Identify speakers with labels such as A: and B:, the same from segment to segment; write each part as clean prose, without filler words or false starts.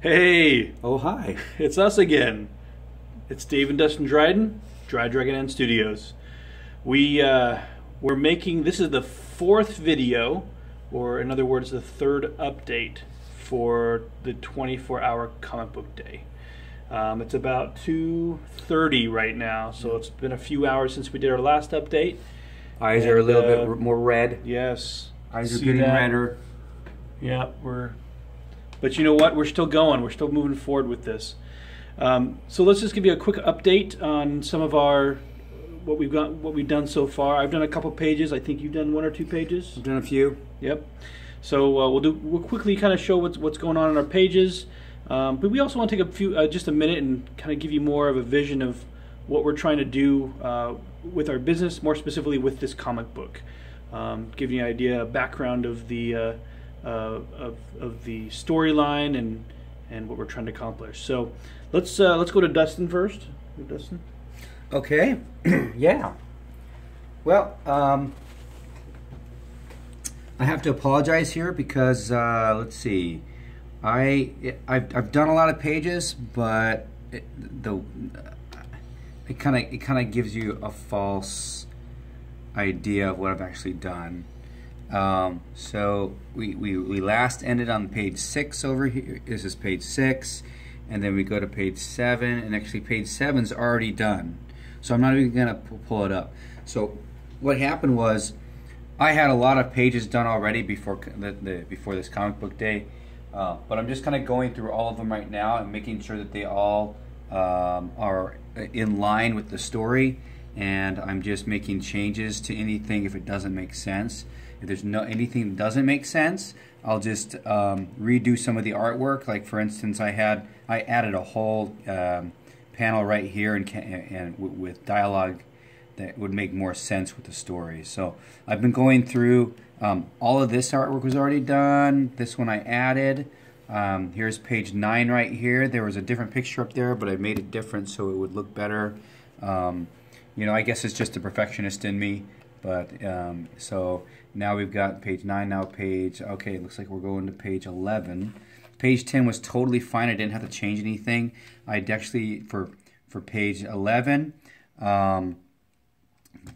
A: Hey,
B: Oh, hi.
A: it's us again. It's Dave and Dustin Dryden, DryDragonDen Studios. We're making this is the fourth video, or in other words, the third update for the 24-hour comic book day. It's about 2:30 right now, so it's been a few hours since we did our last update.
B: Eyes are a little bit more red.
A: Yes,
B: Eyes are
A: see
B: getting
A: that?
B: redder.
A: Yeah, but you know what? We're still going. We're still moving forward with this. So let's just give you a quick update on some of what we've done so far. I've done a couple pages. I think you've done one or two pages.
B: I've done a few.
A: Yep. So we'll quickly kind of show what's going on in our pages. But we also want to take just a minute and kind of give you more of a vision of what we're trying to do with our business, more specifically with this comic book. Give you an idea, a background of the storyline and what we're trying to accomplish. So let's go to Dustin first. Dustin.
B: Okay. Yeah. Well, I have to apologize here because let's see. I've done a lot of pages, but it kind of gives you a false idea of what I've actually done. So we last ended on page 6 over here. This is page 6, and then we go to page 7, and actually page 7's already done. So I'm not even gonna pull it up. So what happened was I had a lot of pages done already before before this comic book day, but I'm just kind of going through all of them right now and making sure that they all are in line with the story, and I'm just making changes to anything if it doesn't make sense. If there's anything that doesn't make sense, I'll just redo some of the artwork. Like for instance, I added a whole panel right here and with dialogue that would make more sense with the story. So I've been going through all of this artwork was already done. This one I added. Here's page 9 right here. There was a different picture up there, but I made it different so it would look better. You know, I guess it's just a perfectionist in me. But so now we've got page 9, okay, it looks like we're going to page 11. Page 10 was totally fine. I didn't have to change anything. I'd actually, for page 11,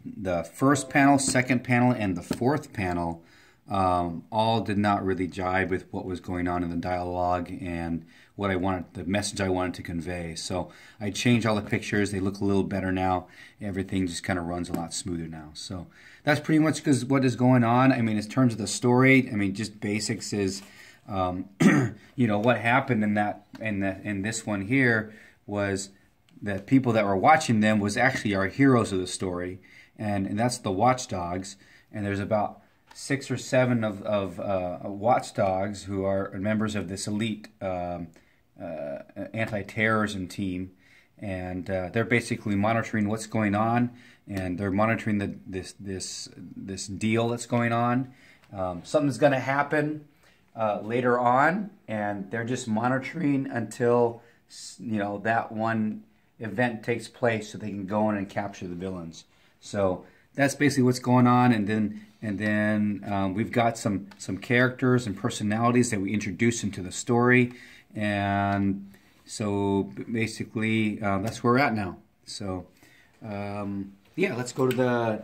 B: the first panel, second panel, and the fourth panel all did not really jive with what was going on in the dialogue and what I wanted, the message I wanted to convey. So I changed all the pictures. They look a little better now. Everything just kind of runs a lot smoother now. So that's pretty much what is going on. I mean, in terms of the story, I mean, just basics is, you know, what happened in this one here was that people that were watching them was actually our heroes of the story, and that's the watchdogs. And there's about 6 or 7 of watchdogs who are members of this elite anti-terrorism team, and they're basically monitoring what's going on, and they're monitoring this deal that's going on. Something's going to happen later on, and they're just monitoring until, you know, that one event takes place so they can go in and capture the villains. So that's basically what's going on, and then we've got some characters and personalities that we introduce into the story, and so basically that's where we're at now. So yeah, let's go to the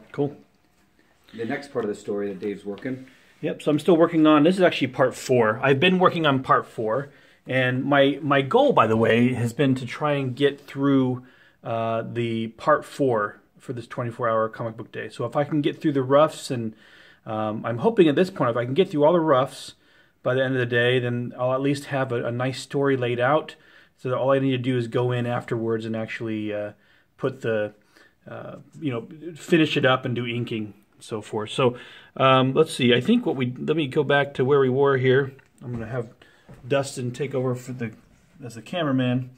B: next part of the story that Dave's working.
A: Yep. So I'm still working on. This is actually part 4. I've been working on part 4, and my goal, by the way, has been to try and get through the part 4 for this 24-hour comic book day. So if I can get through the roughs, and I'm hoping at this point, if I can get through all the roughs by the end of the day, then I'll at least have a nice story laid out, so that all I need to do is go in afterwards and actually put the, you know, finish it up and do inking and so forth. So let's see. I think let me go back to where we were here. I'm going to have Dustin take over as the cameraman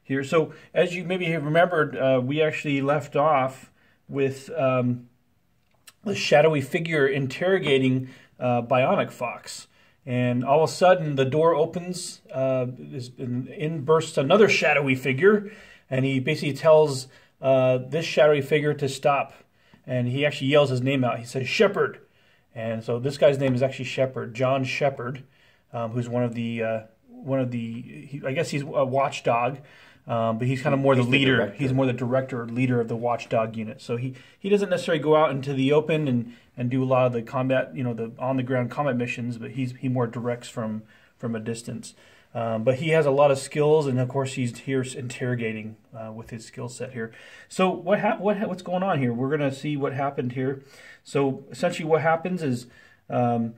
A: here. So as you maybe have remembered, we actually left off with the shadowy figure interrogating Bionic Fox, and all of a sudden the door opens, in bursts another shadowy figure, and he basically tells this shadowy figure to stop, and he actually yells his name out. He says, "Shepard." And so this guy's name is actually Shepard, John Shepard. who's one of the I guess he's a watchdog, but he's kind of more the leader. He's more the director or leader of the watchdog unit. So he doesn't necessarily go out into the open and do a lot of the combat, the on the ground combat missions, but he more directs from a distance. But he has a lot of skills, and of course he's here interrogating with his skill set here. So what's going on here? We're going to see what happened here. So essentially, what happens is the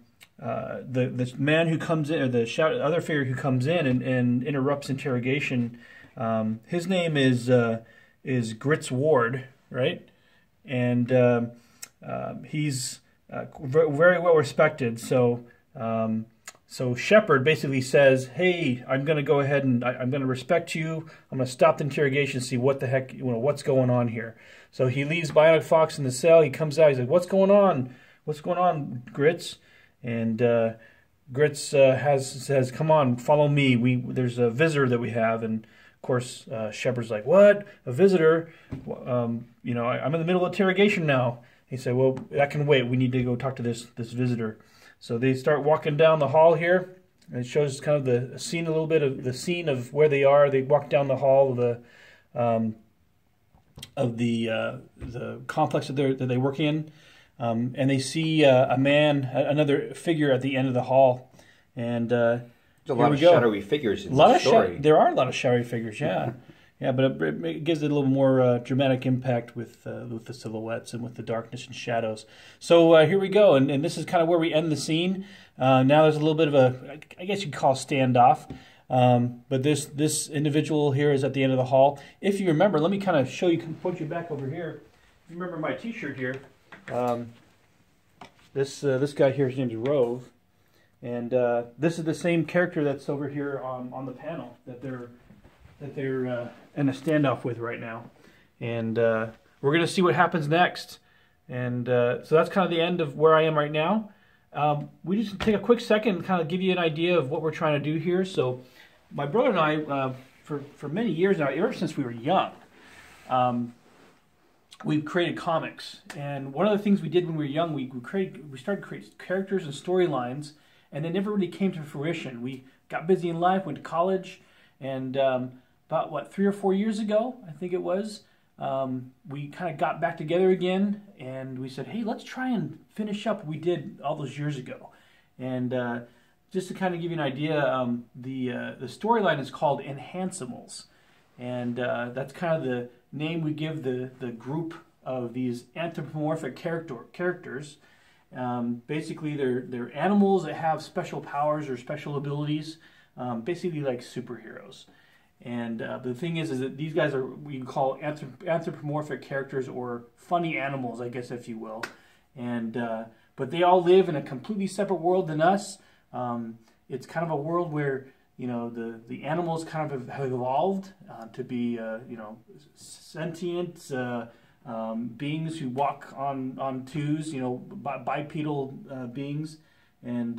A: man who comes in, or the other figure who comes in and interrupts interrogation. His name is Grits Ward, right? And he's very well respected. So. So Shepard basically says, "Hey, I'm going to go ahead and I'm going to respect you. I'm going to stop the interrogation, see what the heck, what's going on here." So he leaves Bionic Fox in the cell. He comes out. He's like, "What's going on? What's going on, Grits?" And Grits says, "Come on, follow me. There's a visitor that we have." And of course, Shepard's like, "What? A visitor? I'm in the middle of interrogation now." He said, "Well, that can wait. We need to go talk to this visitor." So they start walking down the hall here, and it shows kind of the scene, a little bit of the scene of where they are. They walk down the hall of the complex that they work in, and they see another figure at the end of the hall, and
B: there's a lot of shadowy figures in the story.
A: There are a lot of shadowy figures, yeah. Yeah, but it gives it a little more dramatic impact with the silhouettes and with the darkness and shadows. So here we go, and this is kind of where we end the scene. Now there's a little bit of I guess you'd call a standoff. But this individual here is at the end of the hall. If you remember, let me kind of show you, point you back over here. If you remember my T-shirt here, this guy here, his name is Rove, and this is the same character that's over here on the panel that they're in a standoff with right now, and we're going to see what happens next. And so that's kind of the end of where I am right now. We just take a quick second and kind of give you an idea of what we're trying to do here. So my brother and I, for many years now, ever since we were young, we've created comics. And one of the things we did when we were young, we started to create characters and storylines, and they never really came to fruition. We got busy in life, went to college, and about 3 or 4 years ago, I think it was, we kind of got back together again, and we said, "Hey, let's try and finish up what we did all those years ago." And just to kind of give you an idea, the storyline is called Enhancimals, and that's kind of the name we give the group of these anthropomorphic characters. Basically, they're animals that have special powers or special abilities, basically like superheroes. And the thing is that these guys are, we call anthropomorphic characters, or funny animals, I guess, if you will. And but they all live in a completely separate world than us. It's kind of a world where the animals kind of have evolved to be sentient beings who walk on twos, bipedal beings. And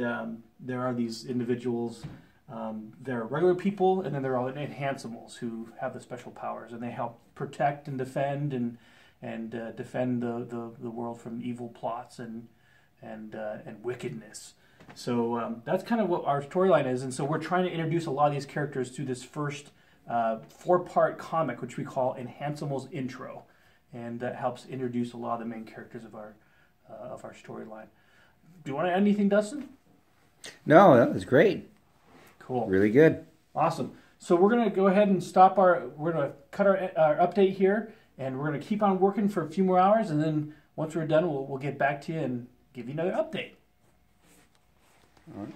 A: there are these individuals. They're regular people, and then there are Enhancimals who have the special powers, and they help protect and defend and defend the world from evil plots and wickedness. So that's kind of what our storyline is, and so we're trying to introduce a lot of these characters to this first 4-part comic, which we call Enhancimals Intro, and that helps introduce a lot of the main characters of our storyline. Do you want to add anything, Dustin?
B: No, that was great.
A: Cool.
B: Really good.
A: Awesome. So we're going to go ahead and stop we're going to cut our update here, and we're going to keep on working for a few more hours, and then once we're done, we'll get back to you and give you another update.
B: All right.